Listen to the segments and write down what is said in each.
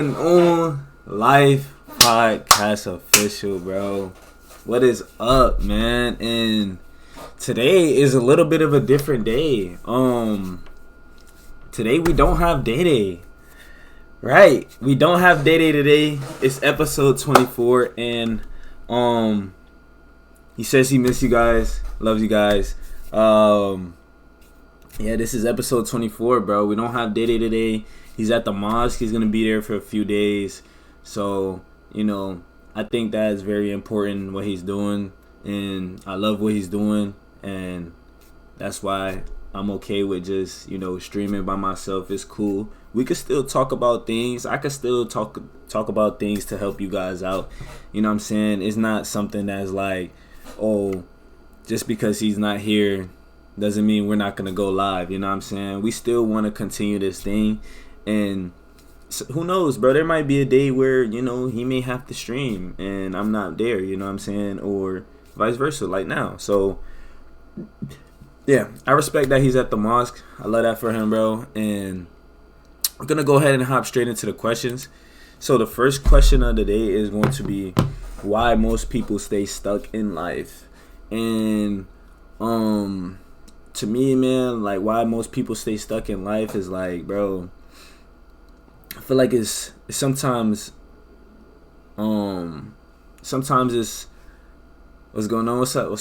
On Life Podcast official, bro. What is up, man? And today is a little bit of a different day. Today we don't have day. Right. We don't have day today. It's episode 24 and he says he missed you guys, loves you guys. Yeah, this is episode 24, bro. We don't have day today. He's at the mosque. He's going to be there for a few days. So, I think that is very important what he's doing. And I love what he's doing. And that's why I'm okay with just, streaming by myself. It's cool. We could still talk about things. I could still talk about things to help you guys out. You know what I'm saying? It's not something that's like, oh, just because he's not here doesn't mean we're not going to go live. You know what I'm saying? We still want to continue this thing. And so who knows, bro? There might be a day where, he may have to stream and I'm not there, you know what I'm saying? Or vice versa, like now. So, yeah, I respect that he's at the mosque. I love that for him, bro. And we're going to go ahead and hop straight into the questions. So the first question of the day is going to be why most people stay stuck in life. And, to me, man, like why most people stay stuck in life is like, bro, I feel like it's sometimes it's what's going on, what's up.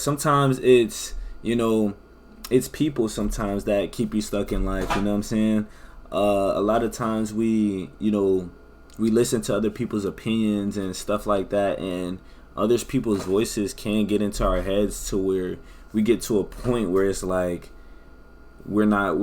Sometimes it's it's people sometimes that keep you stuck in life, you know what I'm saying? A lot of times we listen to other people's opinions and stuff like that, and other people's voices can get into our heads to where we get to a point where it's like we're not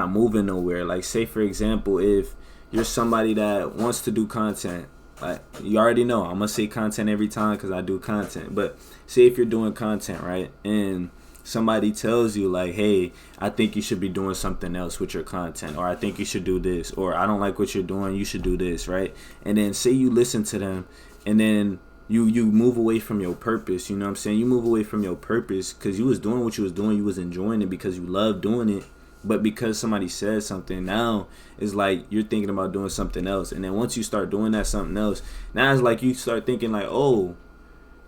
moving nowhere. Like, say for example, if you're somebody that wants to do content, like, you already know I'm gonna say content every time because I do content, but say if you're doing content, right, and somebody tells you like, hey, I think you should be doing something else with your content, or I think you should do this, or I don't like what you're doing, you should do this, right? And then say you listen to them and then you move away from your purpose, you know what I'm saying? You move away from your purpose because you was doing what you was doing, you was enjoying it because you love doing it, but because somebody said something, now it's like you're thinking about doing something else. And then once you start doing that something else, now it's like you start thinking like, oh,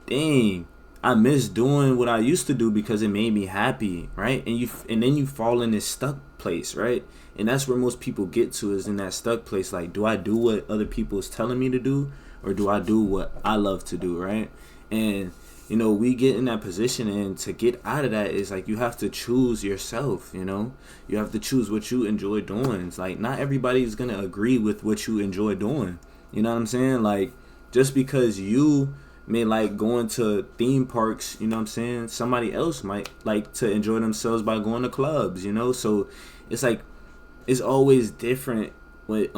dang, I miss doing what I used to do because it made me happy, right? And then you fall in this stuck place, right? And that's where most people get to, is in that stuck place. Like, do I do what other people is telling me to do, or do I do what I love to do, right? And we get in that position, and to get out of that is like you have to choose yourself. You have to choose what you enjoy doing. It's like not everybody's gonna agree with what you enjoy doing. You know what I'm saying? Like, just because you may like going to theme parks, you know what I'm saying, somebody else might like to enjoy themselves by going to clubs, so it's like it's always different with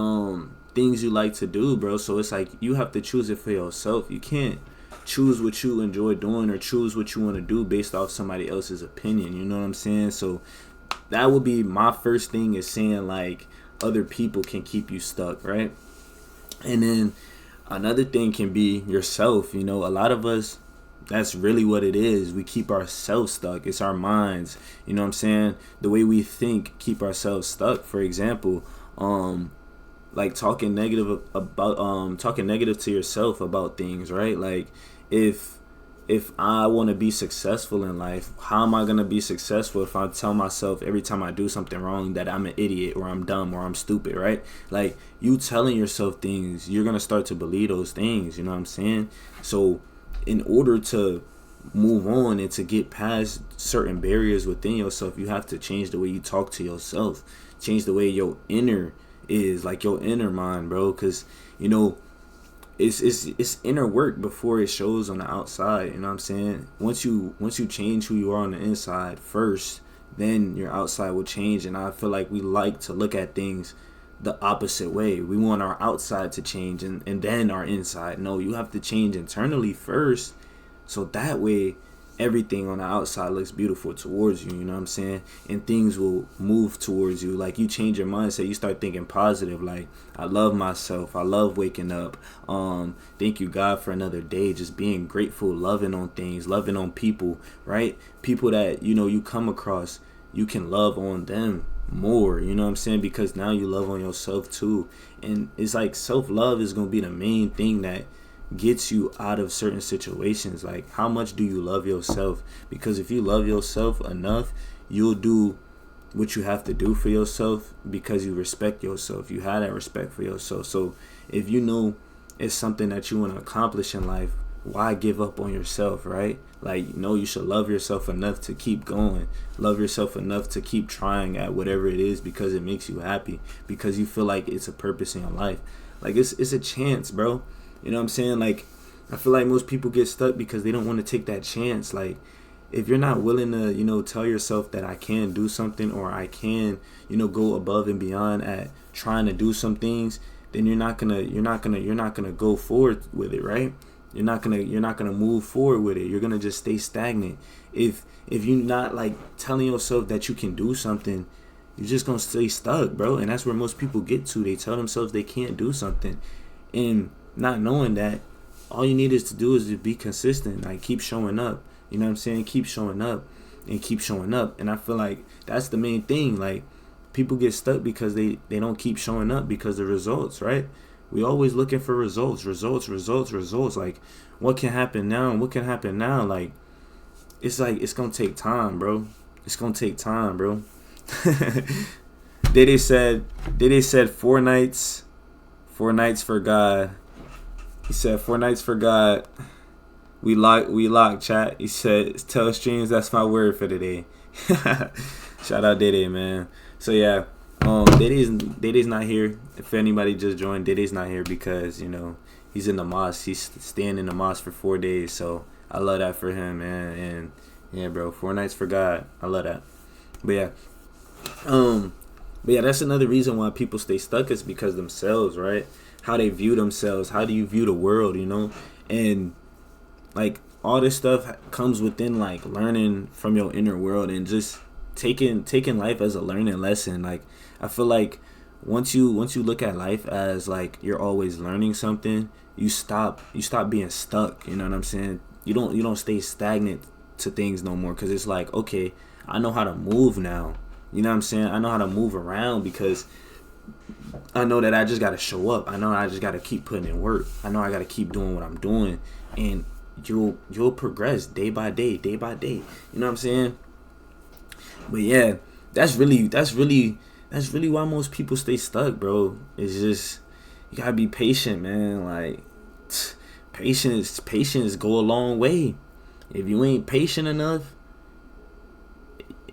things you like to do, bro. So it's like you have to choose it for yourself. You can't choose what you enjoy doing or choose what you want to do based off somebody else's opinion, you know what I'm saying? So that would be my first thing, is saying like other people can keep you stuck, right? And then another thing can be yourself. A lot of us, that's really what it is. We keep ourselves stuck. It's our minds. You know what I'm saying? The way we think keep ourselves stuck. For example, like talking negative to yourself about things, right? Like if I want to be successful in life, how am I going to be successful if I tell myself every time I do something wrong that I'm an idiot or I'm dumb or I'm stupid, right? Like, you telling yourself things, you're going to start to believe those things, you know what I'm saying? So in order to move on and to get past certain barriers within yourself, you have to change the way you talk to yourself, change the way your inner is, like your inner mind, bro, because it's inner work before it shows on the outside. You know what I'm saying? Once you change who you are on the inside first, then your outside will change. And I feel like we like to look at things the opposite way. We want our outside to change and then our inside. No, you have to change internally first, so that way everything on the outside looks beautiful towards you, you know what I'm saying? And things will move towards you. Like, you change your mindset, you start thinking positive, like, I love myself, I love waking up, thank you God for another day, just being grateful, loving on things, loving on people, right? People that, you know, you come across, you can love on them, more, you know what I'm saying? Because now you love on yourself too. And it's like self-love is going to be the main thing that gets you out of certain situations. Like, how much do you love yourself? Because if you love yourself enough, you'll do what you have to do for yourself because you respect yourself. You have that respect for yourself. So if you know it's something that you want to accomplish in life, why give up on yourself, right? Like, you should love yourself enough to keep going. Love yourself enough to keep trying at whatever it is because it makes you happy, because you feel like it's a purpose in your life. Like, it's a chance, bro. You know what I'm saying? Like, I feel like most people get stuck because they don't want to take that chance. Like, if you're not willing to, tell yourself that I can do something, or I can, go above and beyond at trying to do some things, then you're not gonna go forward with it, right? You're not gonna move forward with it. You're gonna just stay stagnant. If you're not like telling yourself that you can do something, you're just gonna stay stuck, bro. And that's where most people get to. They tell themselves they can't do something, and not knowing that all you need is to do is to be consistent. Like, keep showing up. You know what I'm saying? Keep showing up and keep showing up. And I feel like that's the main thing. Like, people get stuck because they don't keep showing up because of results, right? We always looking for results. Like, what can happen now? What can happen now? Like it's gonna take time, bro. It's gonna take time, bro. They said 4 nights for God. He said 4 nights for God. We lock chat. He said, tell streams, that's my word for today. Shout out Dede, man. So yeah, Dede's not here. If anybody just joined, Dede's not here because, he's in the mosque. He's staying in the mosque for 4 days. So I love that for him, man. And yeah, bro, 4 nights for God. I love that. But yeah, that's another reason why people stay stuck is because themselves, right? How they view themselves. How do you view the world, And like, all this stuff comes within like learning from your inner world and just taking life as a learning lesson. Like, I feel like once you look at life as like you're always learning something, you stop being stuck. You know what I'm saying? You don't stay stagnant to things no more, because it's like, okay, I know how to move now. You know what I'm saying? I know how to move around because I know that I just got to show up. I know I just got to keep putting in work. I know I got to keep doing what I'm doing, and you'll progress day by day. You know what I'm saying? But yeah, that's really why most people stay stuck, bro. It's just, you gotta be patient, man. Like, patience go a long way. If you ain't patient enough,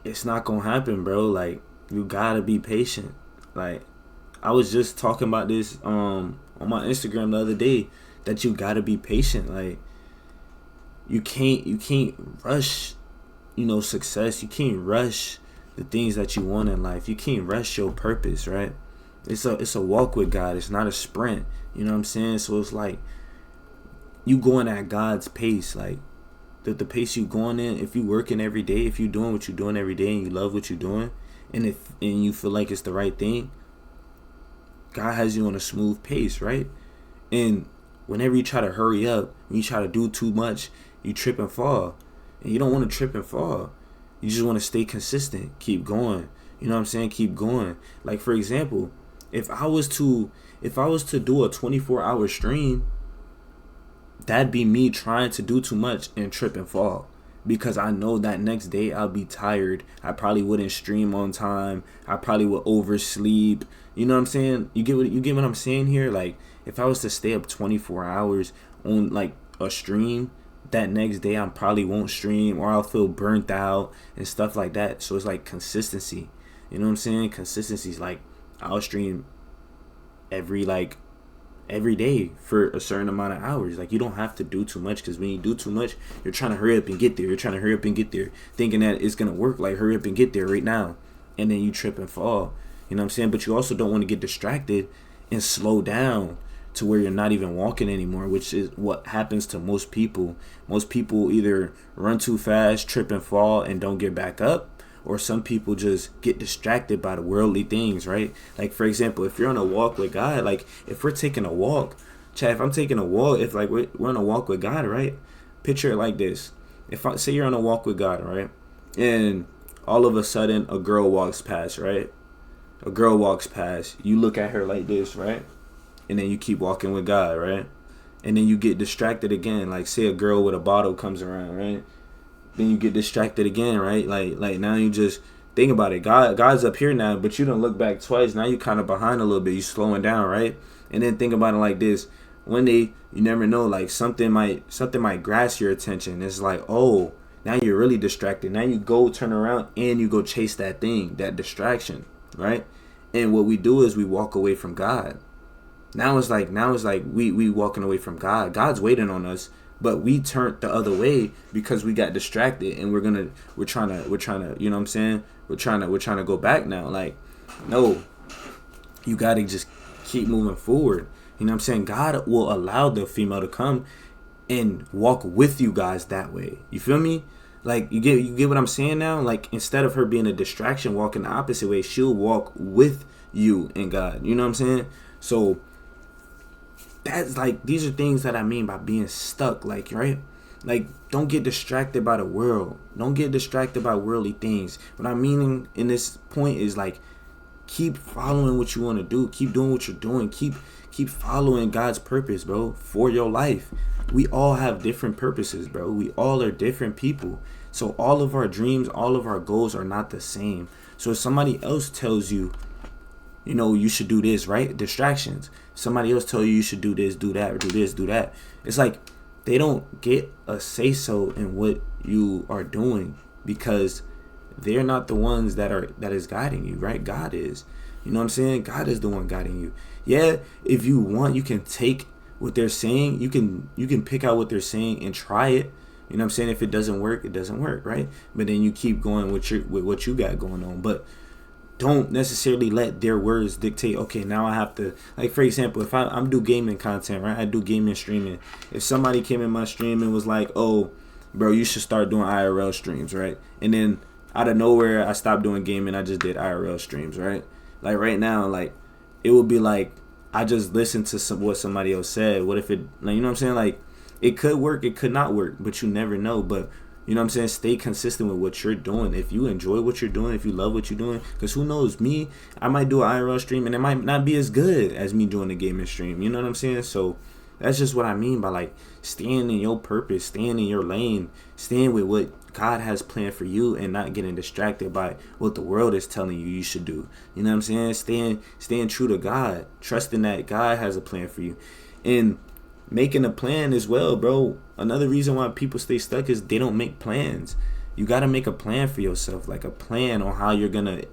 it's not gonna happen, bro. Like, you gotta be patient. Like, I was just talking about this on my Instagram the other day, that you gotta be patient. Like, you can't rush, success. You can't rush the things that you want in life. You can't rush your purpose, right? It's a walk with God. It's not a sprint. You know what I'm saying? So it's like you going at God's pace. Like, the pace you going in, if you working every day, if you doing what you're doing every day and you love what you're doing, and you feel like it's the right thing, God has you on a smooth pace, right? And whenever you try to hurry up, when you try to do too much, you trip and fall. And you don't want to trip and fall. You just want to stay consistent. Keep going. You know what I'm saying? Keep going. Like, for example, if I was to do a 24-hour stream, that'd be me trying to do too much and trip and fall. Because I know that next day I'll be tired. I probably wouldn't stream on time. I probably would oversleep. You know what I'm saying? You get what I'm saying here? Like, if I was to stay up 24 hours on like a stream, that next day I probably won't stream, or I'll feel burnt out and stuff like that. So it's like consistency. You know what I'm saying? Consistency is like, I'll stream every day for a certain amount of hours. Like, you don't have to do too much, because when you do too much, you're trying to hurry up and get there. Thinking that it's gonna work, like, hurry up and get there right now, and then you trip and fall. You know what I'm saying? But you also don't want to get distracted and slow down to where you're not even walking anymore, which is what happens to most people. Most people either run too fast, trip and fall, and don't get back up, or some people just get distracted by the worldly things, right? Like, for example, if you're on a walk with God, like, if we're taking a walk, Chad, if I'm taking a walk, if like we're on a walk with God, right? Picture it like this. If I say you're on a walk with God, right? And all of a sudden a girl walks past, right? A girl walks past, you look at her like this, right? And then you keep walking with God, right? And then you get distracted again. Like, say a girl with a bottle comes around, right? Then you get distracted again, right? Like now you just think about it. God's up here now, but you don't look back twice. Now you kind of behind a little bit. You slowing down, right? And then think about it like this: one day, you never know, like something might grasp your attention. It's like, oh, now you're really distracted. Now you go turn around and you go chase that thing, that distraction, right? And what we do is we walk away from God. Now it's like we walking away from God. God's waiting on us, but we turned the other way because we got distracted, and we're trying to, you know what I'm saying? We're trying to go back now. Like, no, you gotta just keep moving forward. You know what I'm saying? God will allow the female to come and walk with you guys that way. You feel me? Like, you get what I'm saying now? Like, instead of her being a distraction, walking the opposite way, she'll walk with you and God. You know what I'm saying? So that's like, these are things that I mean by being stuck, like, right? Like, don't get distracted by the world. Don't get distracted by worldly things. What I mean in this point is, like, keep following what you want to do. Keep doing what you're doing. Keep following God's purpose, bro, for your life. We all have different purposes, bro. We all are different people. So all of our dreams, all of our goals are not the same. So if somebody else tells you, you know, you should do this, right? Distractions. Somebody else tell you should do this, do that, or do this, do that. It's like they don't get a say-so in what you are doing because they're not the ones that is guiding you, right? God is. You know what I'm saying? God is the one guiding you. Yeah, if you want, you can take what they're saying. You can pick out what they're saying and try it. You know what I'm saying? If it doesn't work, it doesn't work, right? But then you keep going with what you got going on. But don't necessarily let their words dictate, okay, now I have to, like, for example, if I'm do gaming content, right? I do gaming streaming. If somebody came in my stream and was like, oh, bro, you should start doing IRL streams, right? And then out of nowhere, I stopped doing gaming. I just did IRL streams, right? Like, right now, like, it would be like I just listened to what somebody else said. What if it, like, you know what I'm saying? Like, it could work, it could not work, but you never know. But you know what I'm saying? Stay consistent with what you're doing. If you enjoy what you're doing, if you love what you're doing, because who knows, me, I might do an IRL stream and it might not be as good as me doing a gaming stream. You know what I'm saying? So that's just what I mean by, like, staying in your purpose, staying in your lane, staying with what God has planned for you and not getting distracted by what the world is telling you should do. You know what I'm saying? Staying true to God, trusting that God has a plan for you. And making a plan as well, bro. Another reason why people stay stuck is they don't make plans. You got to make a plan for yourself, like a plan on how you're going to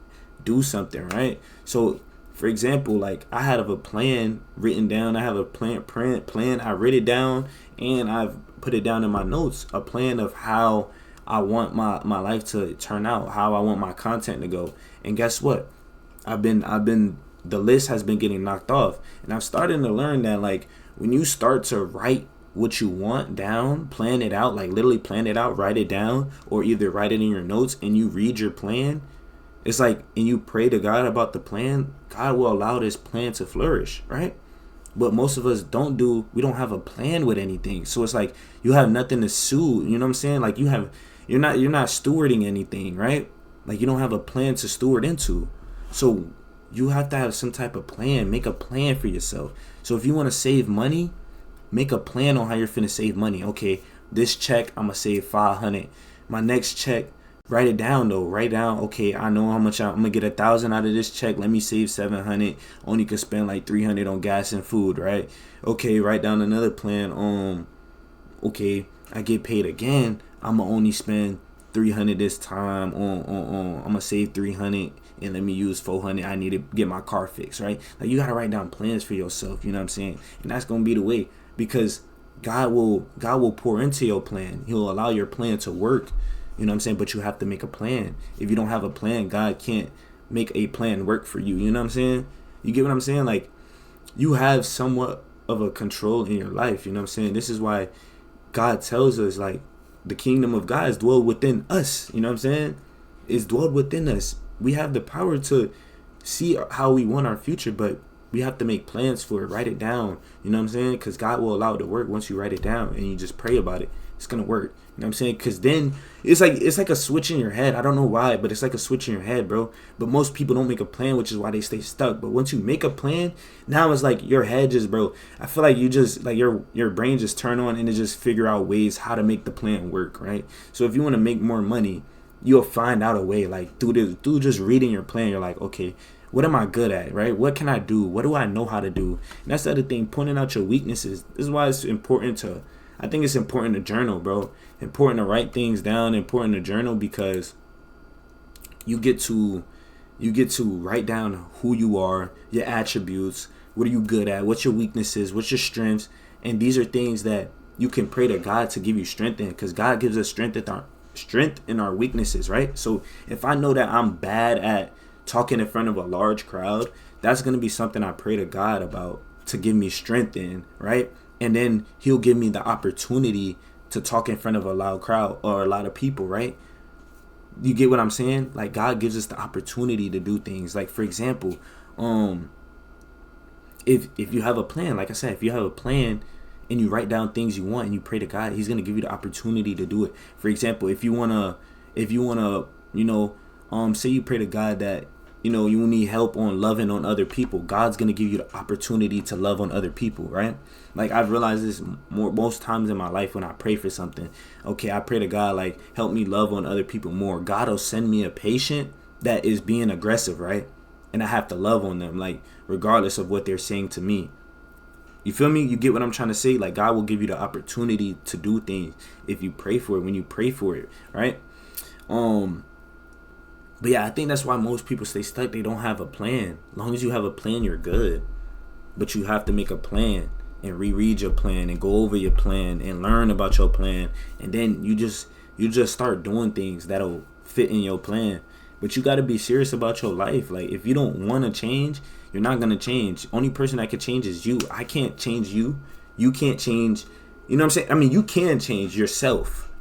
do something, right? So, for example, like, I had a plan written down. I have a plan. I wrote it down and I've put it down in my notes, a plan of how I want my life to turn out, how I want my content to go. And guess what? The list has been getting knocked off. And I'm starting to learn that, like, when you start to write what you want down, plan it out, like literally plan it out, write it down, or either write it in your notes and you read your plan, it's like, and you pray to God about the plan, God will allow this plan to flourish, right? But most of us we don't have a plan with anything. So it's like you have nothing to sue, you know what I'm saying? Like, you're not stewarding anything, right? Like, you don't have a plan to steward into. So you have to have some type of plan. Make a plan for yourself. So if you want to save money, make a plan on how you're finna save money. Okay, this check, I'm gonna save $500. My next check, write it down though. Write down, okay, I know how much I'm gonna get 1,000 out of this check. Let me save 700. Only could spend like 300 on gas and food, right? Okay, write down another plan. Okay, I get paid again. I'm gonna only spend 300 this time on I'm gonna save 300 and let me use 400. I need to get my car fixed, right? Like, you gotta write down plans for yourself, you know what I'm saying? And that's gonna be the way, because God will pour into your plan. He'll allow your plan to work, you know what I'm saying? But you have to make a plan. If you don't have a plan, God can't make a plan work for you, you know what I'm saying? You get what I'm saying? Like, you have somewhat of a control in your life, you know what I'm saying? This is why God tells us, like, the kingdom of God is dwelled within us, you know what I'm saying? It's dwelled within us. We have the power to see how we want our future, but we have to make plans for it. Write it down, you know what I'm saying? Because God will allow it to work once you write it down and you just pray about it. It's gonna work. You know what I'm saying? Because then it's like a switch in your head. I don't know why, but it's like a switch in your head, bro. But most people don't make a plan, which is why they stay stuck. But once you make a plan, now it's like your head just, bro. I feel like you just like your brain just turn on and it just figure out ways how to make the plan work, right? So if you want to make more money, you'll find out a way. Like through just reading your plan, you're like, okay, what am I good at, right? What can I do? What do I know how to do? And that's the other thing, pointing out your weaknesses. This is why it's important to, I think it's important to journal, bro. Important to write things down, important to journal, because you get to write down who you are, your attributes, what are you good at, what's your weaknesses, what's your strengths, and these are things that you can pray to God to give you strength in, because God gives us strength in our weaknesses, right? So if I know that I'm bad at talking in front of a large crowd, that's going to be something I pray to God about to give me strength in, right? And then he'll give me the opportunity to talk in front of a loud crowd or a lot of people, right? You get what I'm saying? Like, God gives us the opportunity to do things. Like, for example, if you have a plan, like I said, if you have a plan and you write down things you want and you pray to God, he's going to give you the opportunity to do it. For example, if you want to, say you pray to God that, you need help on loving on other people, God's going to give you the opportunity to love on other people, right? Like, I've realized this most times in my life when I pray for something. Okay, I pray to God, like, help me love on other people more. God will send me a patient that is being aggressive, right? And I have to love on them, like, regardless of what they're saying to me. You feel me? You get what I'm trying to say? Like, God will give you the opportunity to do things if you pray for it, when you pray for it, right? But yeah, I think that's why most people stay stuck. They don't have a plan. As long as you have a plan, you're good. But you have to make a plan and reread your plan and go over your plan and learn about your plan. And then you just start doing things that'll fit in your plan. But you got to be serious about your life. Like, if you don't want to change, you're not going to change. Only person that can change is you. I can't change you. You can't change. You know what I'm saying? I mean, you can change yourself,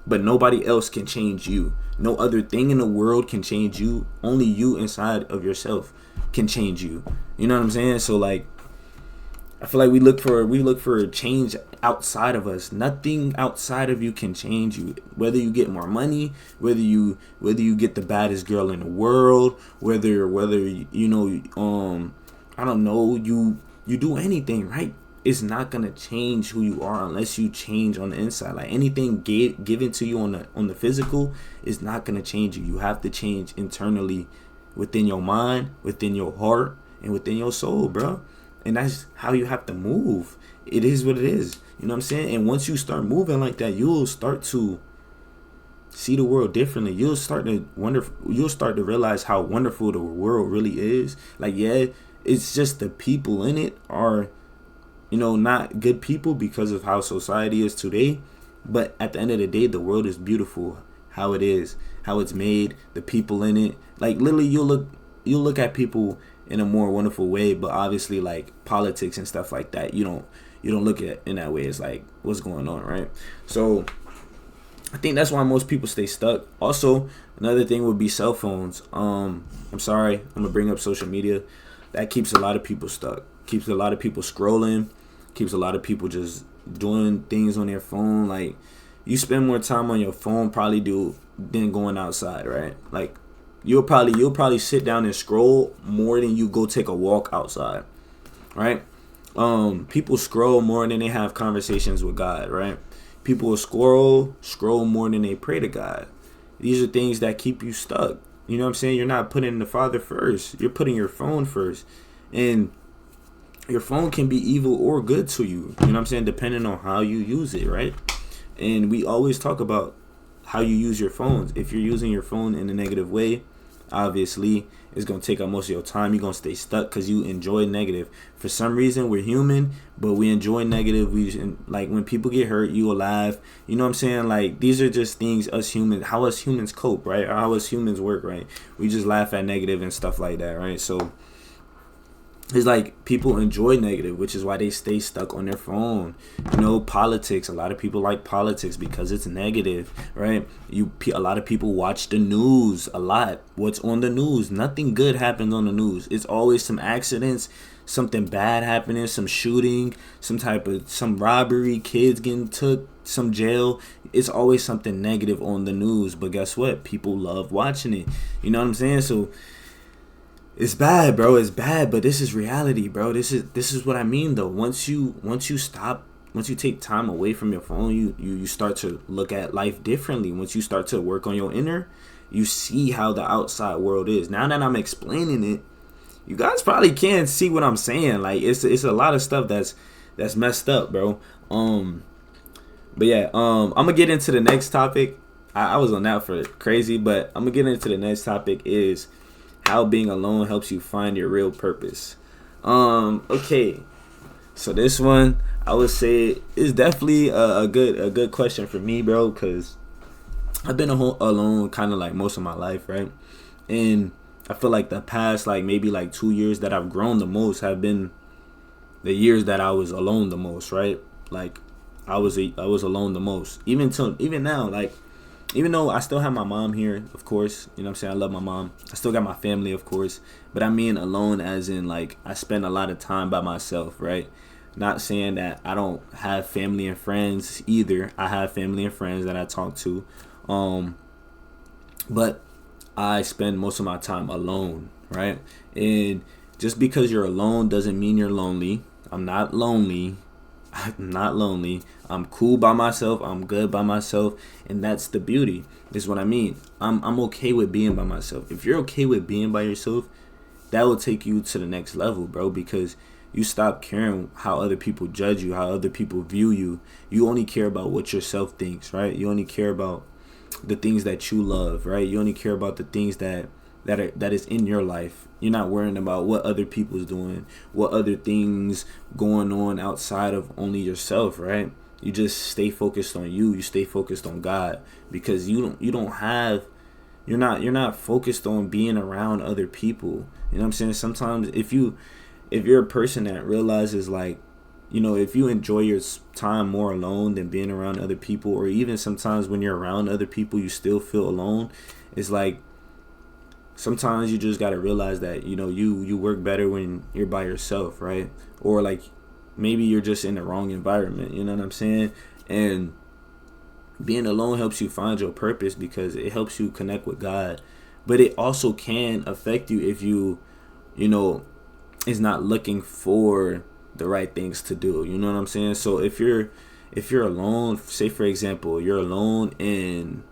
but nobody else can change you. No other thing in the world can change you. Only you inside of yourself can change you. You know what I'm saying? So, like, I feel like we look for a change outside of us. Nothing outside of you can change you. Whether you get more money, whether you get the baddest girl in the world, whether I don't know, you do anything, right? It's not gonna change who you are unless you change on the inside. Like, anything given to you on the physical is not gonna change you. You have to change internally, within your mind, within your heart, and within your soul, bro. And that's how you have to move. It is what it is. You know what I'm saying? And once you start moving like that, you'll start to see the world differently. You'll start to realize how wonderful the world really is. Like, yeah, it's just the people in it are, not good people because of how society is today. But at the end of the day, the world is beautiful how it is, how it's made, the people in it. Like, literally, you'll look at people in a more wonderful way. But obviously, like, politics and stuff like that, you don't look at it in that way. It's like, what's going on, right? So I think that's why most people stay stuck. Also, another thing would be cell phones. I'm sorry, I'm gonna bring up social media. That keeps a lot of people stuck. Keeps a lot of people scrolling. Keeps a lot of people just doing things on their phone. Like, you spend more time on your phone probably than going outside, right? Like, you'll probably sit down and scroll more than you go take a walk outside, right? People scroll more than they have conversations with God, right? People will scroll more than they pray to God. These are things that keep you stuck. You know what I'm saying? You're not putting the Father first. You're putting your phone first. And your phone can be evil or good to you. You know what I'm saying? Depending on how you use it, right? And we always talk about how you use your phones. If you're using your phone in a negative way, obviously it's going to take up most of your time. You're going to stay stuck because you enjoy negative. For some reason, we're human, but we enjoy negative. Like, when people get hurt, you will laugh. You know what I'm saying? Like, these are just things how us humans cope, right? Or how us humans work, right? We just laugh at negative and stuff like that, right? So it's like people enjoy negative, which is why they stay stuck on their phone. Politics. A lot of people like politics because it's negative, right? A lot of people watch the news a lot. What's on the news? Nothing good happens on the news. It's always some accidents, something bad happening, some shooting, some robbery, kids getting took. some jail, it's always something negative on the news. But guess what? People love watching it. You know what I'm saying? So it's bad, bro. It's bad, but this is reality, bro. This is what I mean, though. Once you take time away from your phone, you start to look at life differently. Once you start to work on your inner, you see how the outside world is. Now that I'm explaining it, you guys probably can't see what I'm saying. Like it's a lot of stuff that's messed up, bro. But yeah, I'm gonna get into the next topic. I was on that for crazy, but I'm gonna get into the next topic is how being alone helps you find your real purpose. Okay, so this one I would say is definitely a good question for me, bro, because I've been alone kind of like most of my life, right? And I feel like the past like maybe like 2 years that I've grown the most have been the years that I was alone the most, right? Like I was alone the most. Even now, like even though I still have my mom here, of course, you know what I'm saying? I love my mom. I still got my family, of course. But I mean alone as in, like, I spend a lot of time by myself, right? Not saying that I don't have family and friends either. I have family and friends that I talk to. But I spend most of my time alone, right? And just because you're alone doesn't mean you're lonely. I'm not lonely. I'm not lonely. I'm cool by myself. I'm good by myself. And that's the beauty. Is what I mean. I'm okay with being by myself. If you're okay with being by yourself, that will take you to the next level, bro, because you stop caring how other people judge you, how other people view you. You only care about what yourself thinks, right? You only care about the things that you love, right? You only care about the things that is in your life. You're not worrying about what other people's doing, what other things going on outside of only yourself, right? You just stay focused on you. You stay focused on God, because you're not focused on being around other people. You know what I'm saying? Sometimes if you're a person that realizes, like, you know, if you enjoy your time more alone than being around other people, or even sometimes when you're around other people you still feel alone, it's like sometimes you just got to realize that, you know, you work better when you're by yourself, right? Or like maybe you're just in the wrong environment, you know what I'm saying? And being alone helps you find your purpose because it helps you connect with God. But it also can affect you if you know, is not looking for the right things to do. You know what I'm saying? So if you're alone, say for example, you're alone and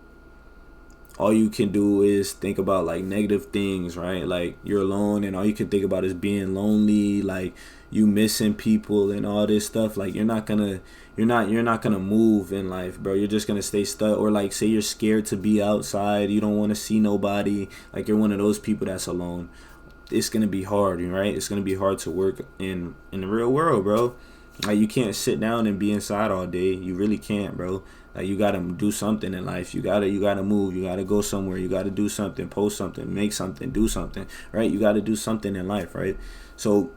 all you can do is think about like negative things, right? Like you're alone and all you can think about is being lonely, like you missing people and all this stuff. Like you're not gonna move in life, bro. You're just gonna stay stuck. Or like say you're scared to be outside, you don't want to see nobody, like you're one of those people that's alone. It's gonna be hard, right? It's gonna be hard to work in the real world, bro. Like you can't sit down and be inside all day. You really can't, bro. Like you gotta do something in life. You gotta move. You gotta go somewhere. You gotta do something, post something, make something, do something, right? You gotta do something in life, right? So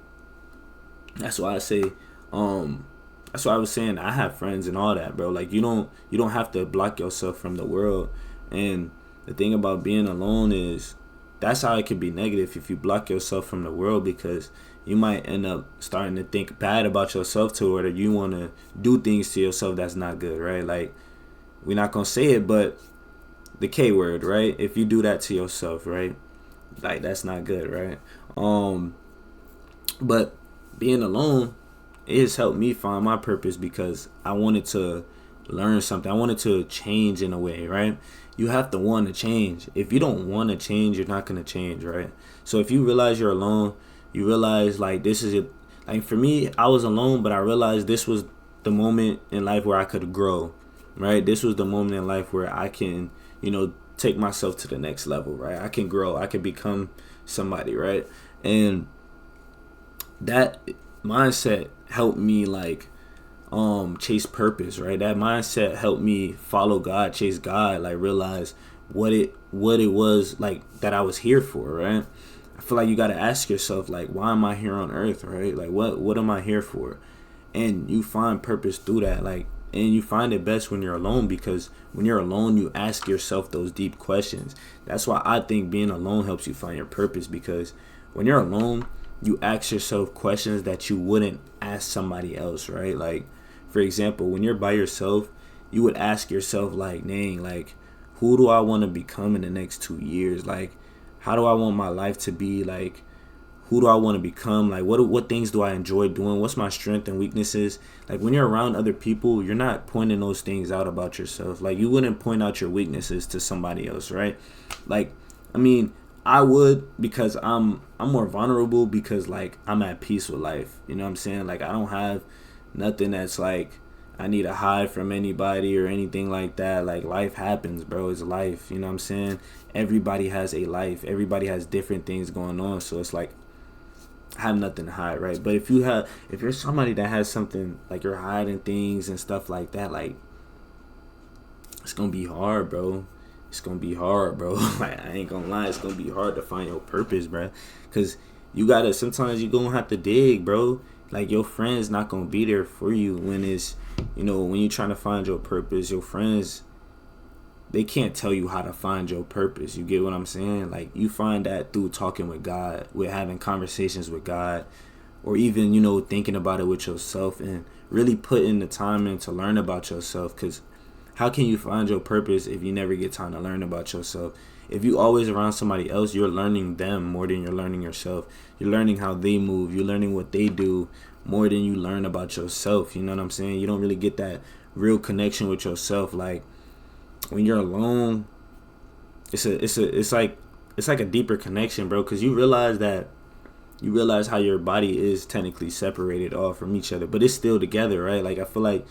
that's why I say, that's why I was saying I have friends and all that, bro. Like you don't have to block yourself from the world. And the thing about being alone is that's how it can be negative if you block yourself from the world, because you might end up starting to think bad about yourself too, or that you want to do things to yourself that's not good, right? Like we're not gonna say it, but the K word, right? If you do that to yourself, right? Like that's not good, right? But being alone, it has helped me find my purpose because I wanted to learn something. I wanted to change in a way, right? You have to want to change. If you don't want to change, you're not going to change, right? So if you realize you're alone, you realize like this is it. Like for me, I was alone, but I realized this was the moment in life where I could grow, right? This was the moment in life where I can, you know, take myself to the next level, right? I can grow. I can become somebody, right? And that mindset helped me like chase purpose, right? That mindset helped me follow God, chase God, like realize what it was like that I was here for, right? I feel like you got to ask yourself, like, why am I here on earth, right? Like what am I here for? And you find purpose through that, like, and you find it best when you're alone, because when you're alone you ask yourself those deep questions. That's why I think being alone helps you find your purpose, because when you're alone you ask yourself questions that you wouldn't ask somebody else, right? Like for example, when you're by yourself, you would ask yourself, like, dang, like, who do I want to become in the next 2 years? Like, how do I want my life to be? Like, who do I want to become? Like, what things do I enjoy doing? What's my strength and weaknesses? Like, when you're around other people, you're not pointing those things out about yourself. Like, you wouldn't point out your weaknesses to somebody else, right? Like, I mean, I would, because I'm more vulnerable, because, like, I'm at peace with life. You know what I'm saying? Like, I don't have nothing that's like I need to hide from anybody or anything like that. Like, life happens, bro. It's life. You know what I'm saying? Everybody has a life. Everybody has different things going on. So it's like, I have nothing to hide, right? But if you're somebody that has something, like, you're hiding things and stuff like that, like, it's gonna be hard, bro. It's gonna be hard, bro. Like, I ain't gonna lie, it's gonna be hard to find your purpose, bro. Cause sometimes you gonna have to dig, bro. Like, your friends not gonna be there for you when it's, when you're trying to find your purpose. Your friends, they can't tell you how to find your purpose. You get what I'm saying? Like, you find that through talking with God, with having conversations with God, or even, thinking about it with yourself and really putting the time in to learn about yourself. Because how can you find your purpose if you never get time to learn about yourself? If you always around somebody else, you're learning them more than you're learning yourself. You're learning how they move. You're learning what they do more than you learn about yourself. You know what I'm saying? You don't really get that real connection with yourself. Like, when you're alone, it's like a deeper connection, bro, because you realize how your body is technically separated off from each other, but it's still together, right? Like, I feel like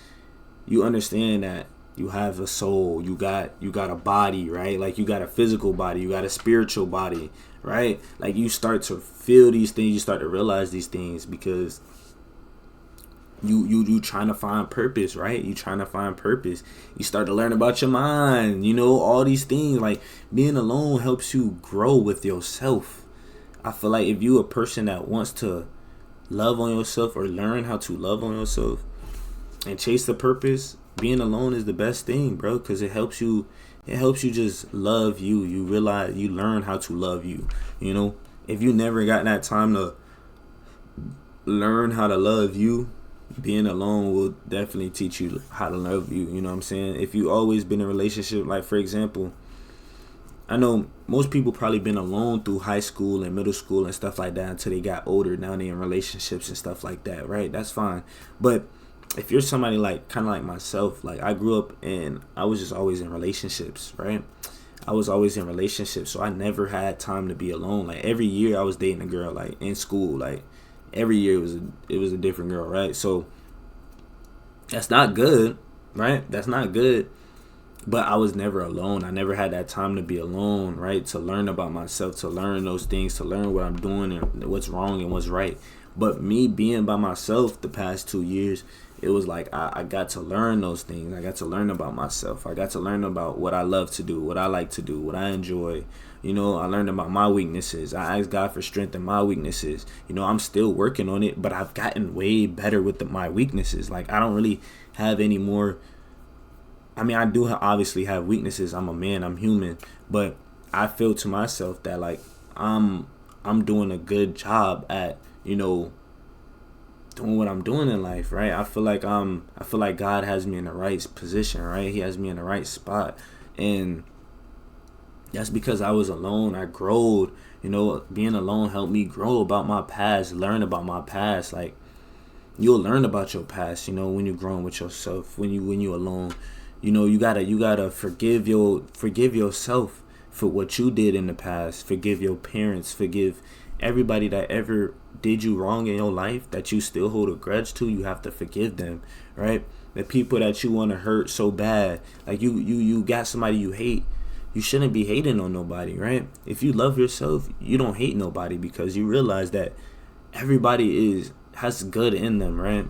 you understand that you have a soul, you got a body, right? Like, you got a physical body, you got a spiritual body, right? Like, you start to feel these things, you start to realize these things, because you trying to find purpose, right? You trying to find purpose. You start to learn about your mind, all these things. Like, being alone helps you grow with yourself. I feel like if you a person that wants to love on yourself or learn how to love on yourself and chase the purpose, being alone is the best thing, bro, because it helps you just love you. You realize, you learn how to love you. If you never got that time to learn how to love you, being alone will definitely teach you how to love you. You know what I'm saying? If you always been in a relationship, like, for example, I know most people probably been alone through high school and middle school and stuff like that until they got older. Now they in relationships and stuff like that, right? That's fine. But if you're somebody like, kind of like myself, like, I grew up and I was just always in relationships, right? I was always in relationships, so I never had time to be alone. Like, every year I was dating a girl, like, in school, like, every year it was a different girl, right? So that's not good, right? That's not good. But I was never alone. I never had that time to be alone, right? To learn about myself, to learn those things, to learn what I'm doing and what's wrong and what's right. But me being by myself the past 2 years, it was like I got to learn those things. I got to learn about myself. I got to learn about what I love to do, what I like to do, what I enjoy. I learned about my weaknesses. I asked God for strength in my weaknesses. I'm still working on it, but I've gotten way better with my weaknesses. Like, I don't really have any more. I mean, I do obviously have weaknesses. I'm a man. I'm human. But I feel to myself that, like, I'm doing a good job at, doing what I'm doing in life, right? I feel like God has me in the right position, right? He has me in the right spot. And that's because I was alone. I growed. Being alone helped me grow about my past, learn about my past. Like, you'll learn about your past, when you're growing with yourself, when you alone. You gotta forgive yourself for what you did in the past. Forgive your parents. Forgive everybody that ever did you wrong in your life that you still hold a grudge to. You have to forgive them, right? The people that you want to hurt so bad, like, you got somebody you hate. You shouldn't be hating on nobody, right? If you love yourself, you don't hate nobody, because you realize that everybody has good in them, right?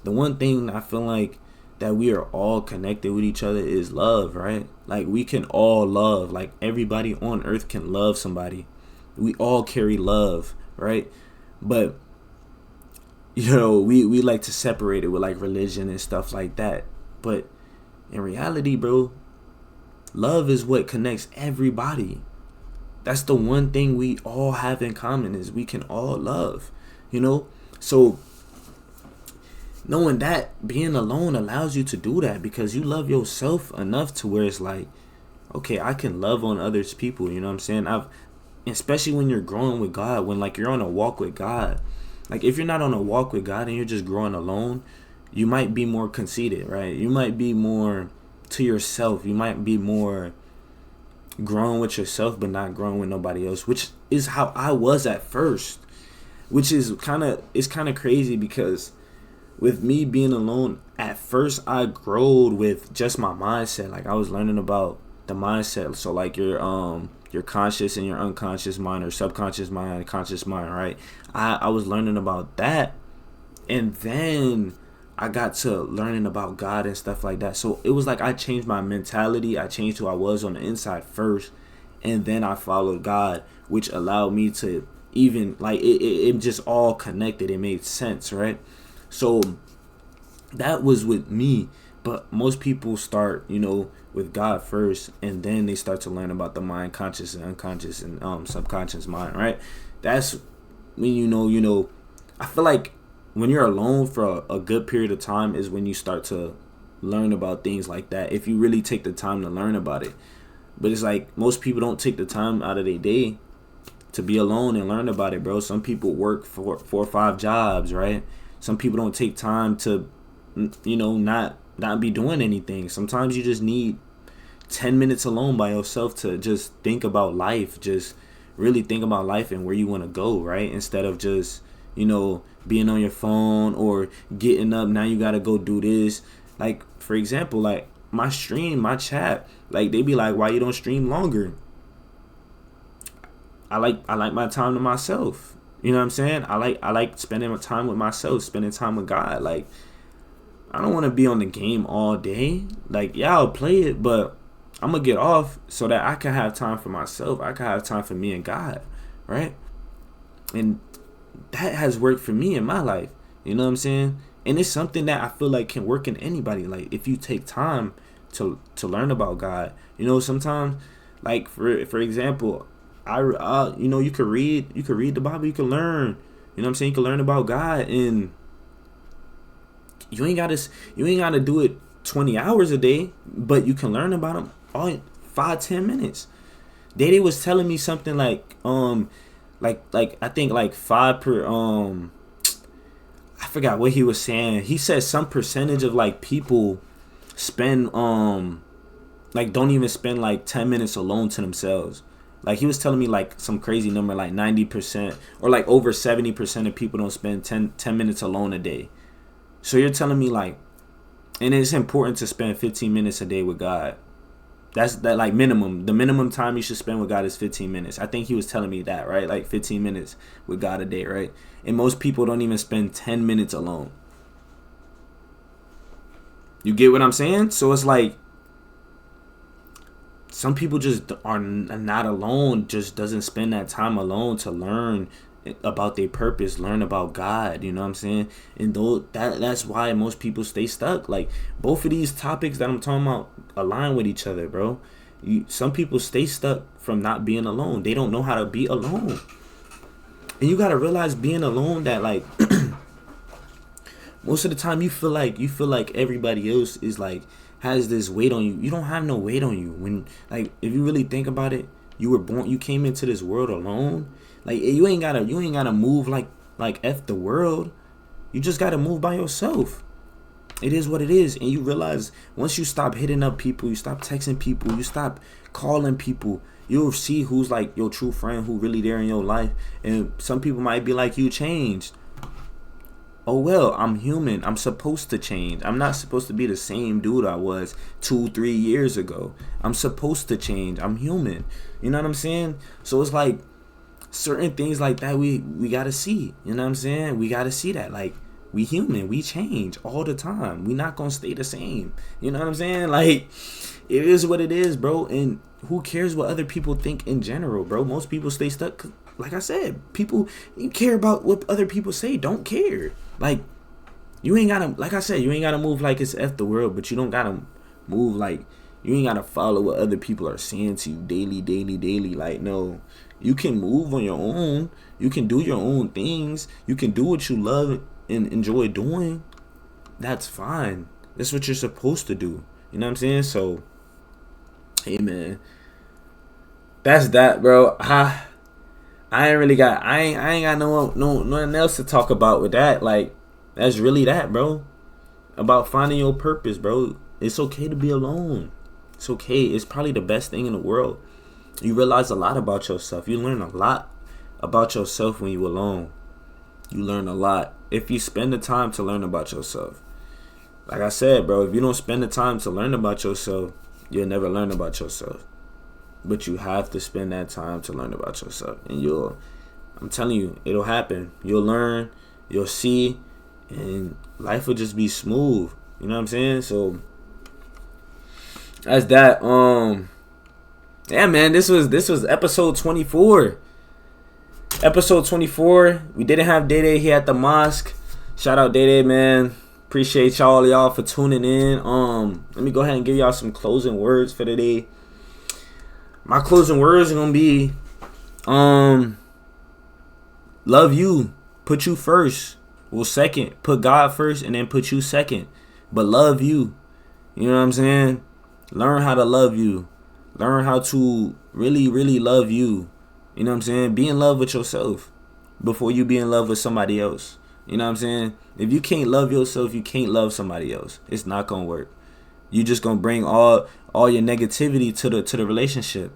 The one thing I feel like that we are all connected with each other is love, right? Like, we can all love. Like, everybody on earth can love somebody. We all carry love, right? But, we like to separate it with, like, religion and stuff like that. But in reality, bro, love is what connects everybody. That's the one thing we all have in common, is we can all love, So knowing that being alone allows you to do that because you love yourself enough to where it's like, okay, I can love on others people. You know what I'm saying? Especially when you're growing with God, when like you're on a walk with God. Like if you're not on a walk with God and you're just growing alone, you might be more conceited, right? You might be more to yourself. You might be more growing with yourself but not growing with nobody else, which is how I was at first. Which is kind of crazy because with me being alone, at first I growed with just my mindset. Like I was learning about the mindset. So like your conscious and your unconscious mind, or subconscious mind, conscious mind, right? I was learning about that, and then I got to learning about God and stuff like that. So it was like I changed my mentality. I changed who I was on the inside first, and then I followed God, which allowed me to even like it just all connected. It made sense, right? So that was with me. But most people start, with God first, and then they start to learn about the mind, conscious and unconscious and subconscious mind, right? That's when I feel like when you're alone for a good period of time is when you start to learn about things like that, if you really take the time to learn about it. But it's like most people don't take the time out of their day to be alone and learn about it, bro. Some people work for 4 or 5 jobs, right? Some people don't take time to, not be doing anything. Sometimes you just need 10 minutes alone by yourself to just think about life, just really think about life and where you want to go, right? Instead of just, being on your phone or getting up. Now you got to go do this. Like, for example, like my chat, like they be like, why you don't stream longer? I like my time to myself. You know what I'm saying? I like spending time with myself, spending time with God. Like, I don't want to be on the game all day. Like, yeah, I'll play it, but I'm going to get off so that I can have time for myself. I can have time for me and God, right? And that has worked for me in my life. You know what I'm saying? And it's something that I feel like can work in anybody. Like, if you take time to learn about God. Sometimes, like, for example, you could read the Bible, you can learn. You know what I'm saying? You can learn about God, and you ain't gotta do it 20 hours a day, but you can learn about him all in 5-10 minutes. Daddy was telling me something like I think like 5 per I forgot what he was saying. He said some percentage of like people spend like don't even spend like 10 minutes alone to themselves. Like he was telling me like some crazy number, like 90% or like over 70% of people don't spend 10 minutes alone a day. So you're telling me like, and it's important to spend 15 minutes a day with God. That's that like minimum. The minimum time you should spend with God is 15 minutes. I think he was telling me that, right? Like 15 minutes with God a day, right? And most people don't even spend 10 minutes alone. You get what I'm saying? So it's like, some people just are not alone, just doesn't spend that time alone to learn about their purpose, learn about God, you know what I'm saying? And that's why most people stay stuck. Like, both of these topics that I'm talking about align with each other, bro. Some people stay stuck from not being alone. They don't know how to be alone. And you got to realize being alone that like most of the time you feel like everybody else is like has this weight on you. You don't have no weight on you. When like if you really think about it, you came into this world alone. Like you ain't gotta move like F the world. You just gotta move by yourself. It is what it is. And you realize once you stop hitting up people, you stop texting people, you stop calling people, you'll see who's like your true friend, who really there in your life. And some people might be like, you changed. Oh well, I'm human. I'm supposed to change. I'm not supposed to be the same dude I was 2-3 years ago. I'm supposed to change. I'm human. You know what I'm saying? So it's like certain things like that we gotta see. You know what I'm saying? We gotta see that. Like, we human. We change all the time. We not gonna stay the same. You know what I'm saying? Like, it is what it is, bro. And who cares what other people think in general, bro? Most people stay stuck. Like I said, people, you care about what other people say. Don't care. Like, you ain't gotta, like I said, you ain't gotta move like it's F the world, but you don't gotta move like, you ain't gotta follow what other people are saying to you daily. Like, no, you can move on your own. You can do your own things. You can do what you love and enjoy doing. that's fine. That's what you're supposed to do. You know what I'm saying? So, hey man, that's that, bro. I ain't really got I ain't got nothing else to talk about with that. Like, that's really that, bro. About finding your purpose, bro. It's okay to be alone. It's okay. It's probably the best thing in the world. You realize a lot about yourself. You learn a lot about yourself when you alone. You learn a lot if you spend the time to learn about yourself. Like I said, bro, if you don't spend the time to learn about yourself, you'll never learn about yourself. But you have to spend that time to learn about yourself. And I'm telling you, it'll happen. You'll learn, you'll see, and life will just be smooth. You know what I'm saying? So that's that. Yeah, man, this was episode 24. Episode 24. We didn't have Day here at the mosque. Shout out Day, man. Appreciate y'all for tuning in. Let me go ahead and give y'all some closing words for today. My closing words are gonna be, love you. Put you first. Well, second. Put God first and then put you second. But love you. You know what I'm saying? Learn how to love you. Learn how to really, really love you. You know what I'm saying? Be in love with yourself before you be in love with somebody else. You know what I'm saying? If you can't love yourself, you can't love somebody else. It's not gonna work. You just gonna bring all your negativity to the relationship.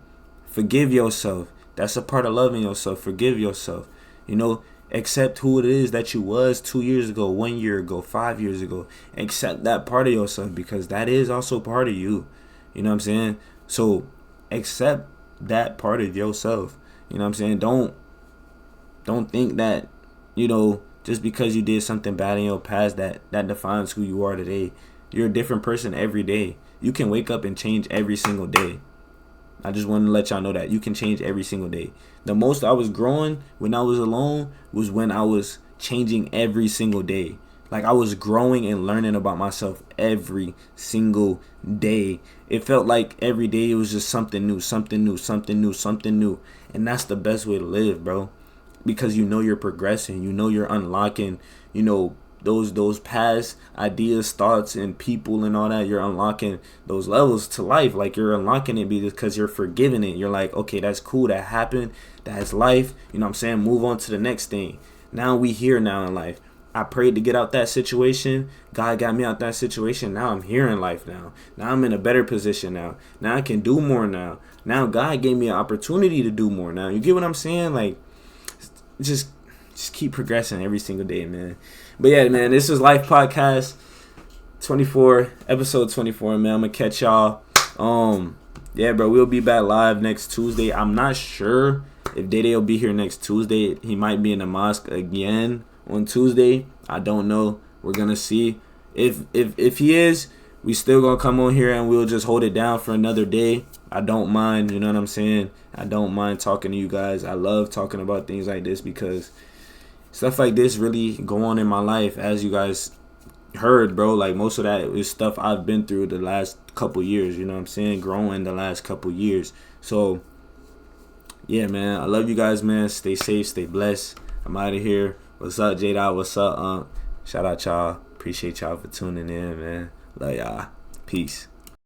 Forgive yourself. That's a part of loving yourself. Forgive yourself. You know, accept who it is that you was 2 years ago, 1 year ago, 5 years ago. Accept that part of yourself because that is also part of you. You know what I'm saying? So accept that part of yourself. You know what I'm saying? Don't think that, you know, just because you did something bad in your past that defines who you are today. You're a different person every day. You can wake up and change every single day. I just want to let y'all know that you can change every single day. The most I was growing when I was alone was when I was changing every single day. Like, I was growing and learning about myself every single day. It felt like every day it was just something new, something new, something new, something new. And that's the best way to live, bro. Because you know you're progressing. You know you're unlocking, you know, those past ideas, thoughts, and people and all that. You're unlocking those levels to life. Like, you're unlocking it because you're forgiving it. You're like, okay, that's cool. That happened. That's life. You know what I'm saying? Move on to the next thing. Now we here now in life. I prayed to get out that situation. God got me out that situation. Now I'm here in life now. Now I'm in a better position now. Now I can do more now. Now God gave me an opportunity to do more now. You get what I'm saying? Like, just keep progressing every single day, man. But yeah, man, this was L.I.F.E Podcast 24, episode 24, man. I'm gonna catch y'all. Yeah, bro, we'll be back live next Tuesday. I'm not sure if Day will be here next Tuesday. He might be in the mosque again on Tuesday. I don't know. We're gonna see. If he is, we still gonna come on here and we'll just hold it down for another day. I don't mind, you know what I'm saying? I don't mind talking to you guys. I love talking about things like this because stuff like this really go on in my life, as you guys heard, bro. Like, most of that is stuff I've been through the last couple years, you know what I'm saying? Growing the last couple years. So, yeah, man, I love you guys, man. Stay safe, stay blessed. I'm out of here. What's up, J-Dot? What's up, Shout out y'all. Appreciate y'all for tuning in, man. Love y'all. Peace.